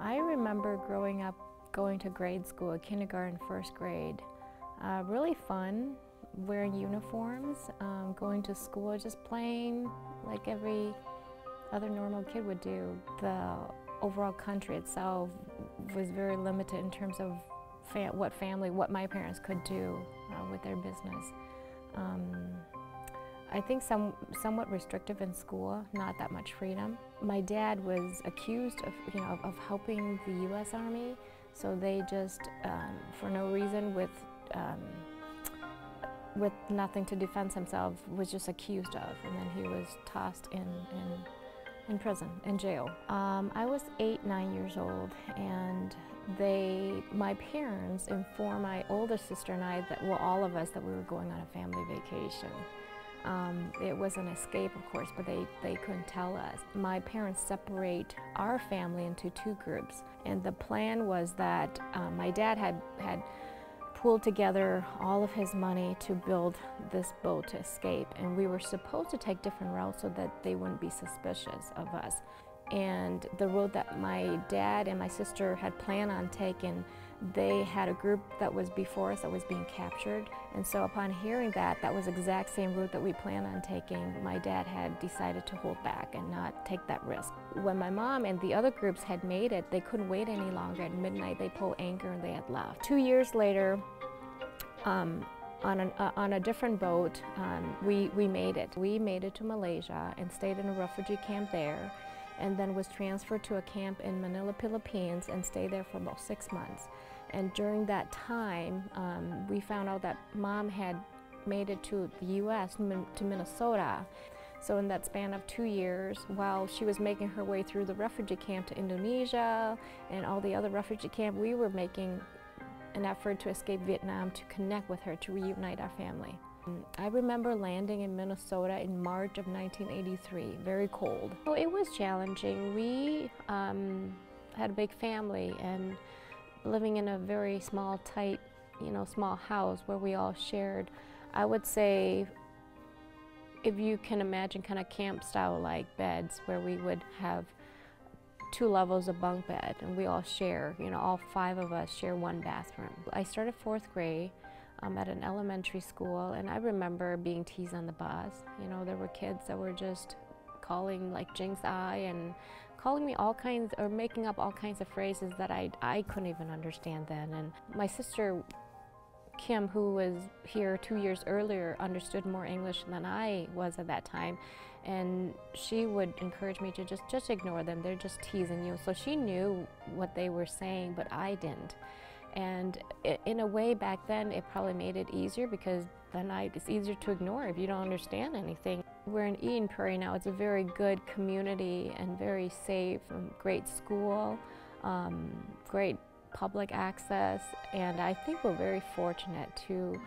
I remember growing up going to grade school, kindergarten, first grade. Really fun, wearing uniforms, going to school, just playing like every other normal kid would do. The overall country itself was very limited in terms of what my parents could do with their business. I think somewhat restrictive in school, not that much freedom. My dad was accused of helping the U.S. Army, so they just, for no reason, with nothing to defend himself, was just accused of, and then he was tossed in prison, in jail. I was 9 years old, and my parents informed my older sister and I, all of us, that we were going on a family vacation. It was an escape, of course, but they couldn't tell us. My parents separate our family into two groups, and the plan was that my dad had pulled together all of his money to build this boat to escape, and we were supposed to take different routes so that they wouldn't be suspicious of us. And the road that my dad and my sister had planned on taking, they had a group that was before us that was being captured. And so upon hearing that was the exact same route that we planned on taking, my dad had decided to hold back and not take that risk. When my mom and the other groups had made it, they couldn't wait any longer. At midnight, they pulled anchor and they had left. 2 years later, on a different boat, we made it. We made it to Malaysia and stayed in a refugee camp there, and then was transferred to a camp in Manila, Philippines, and stayed there for about 6 months. And during that time, we found out that Mom had made it to the U.S., to Minnesota. So in that span of 2 years, while she was making her way through the refugee camp to Indonesia and all the other refugee camps, we were making an effort to escape Vietnam, to connect with her, to reunite our family. I remember landing in Minnesota in March of 1983, very cold. So it was challenging. We had a big family and living in a very small, tight, small house where we all shared, I would say, if you can imagine kind of camp style like beds where we would have 2 levels of bunk bed, and we all share, all 5 of us share one bathroom. I started 4th grade at an elementary school, and I remember being teased on the bus. There were kids that were just calling like Jinx Eye and calling me all kinds, or making up all kinds of phrases that I couldn't even understand then. And my sister Kim, who was here 2 years earlier, understood more English than I was at that time, and she would encourage me to just ignore them. They're just teasing you. So she knew what they were saying, but I didn't. And in a way, back then, it probably made it easier, because then it's easier to ignore if you don't understand anything. We're in Eden Prairie now. It's a very good community and very safe, great school, great public access, and I think we're very fortunate to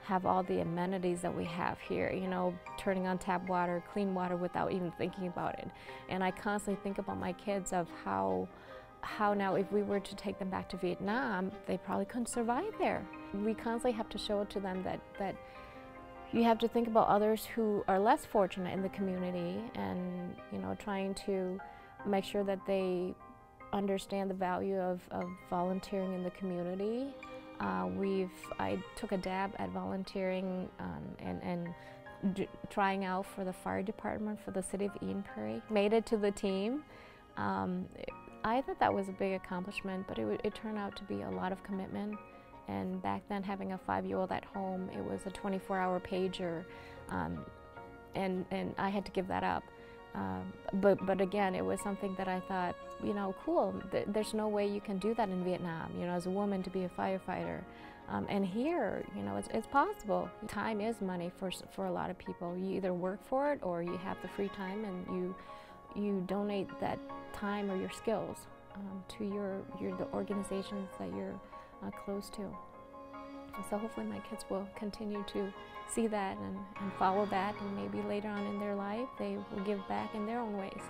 have all the amenities that we have here, turning on tap water, clean water without even thinking about it. And I constantly think about my kids of how now, if we were to take them back to Vietnam, they probably couldn't survive there. We constantly have to show it to them that you have to think about others who are less fortunate in the community, and trying to make sure that they understand the value of volunteering in the community. I took a dab at volunteering and trying out for the fire department for the city of Eden Prairie. Made it to the team. I thought that was a big accomplishment, but it turned out to be a lot of commitment. And back then, having a 5-year-old at home, it was a 24-hour pager, and I had to give that up. But again, it was something that I thought, cool. There's no way you can do that in Vietnam, as a woman, to be a firefighter. And here, it's possible. Time is money for a lot of people. You either work for it, or you have the free time and you donate that time or your skills to the organizations that you're close to. So hopefully my kids will continue to see that and follow that, and maybe later on in their life they will give back in their own ways.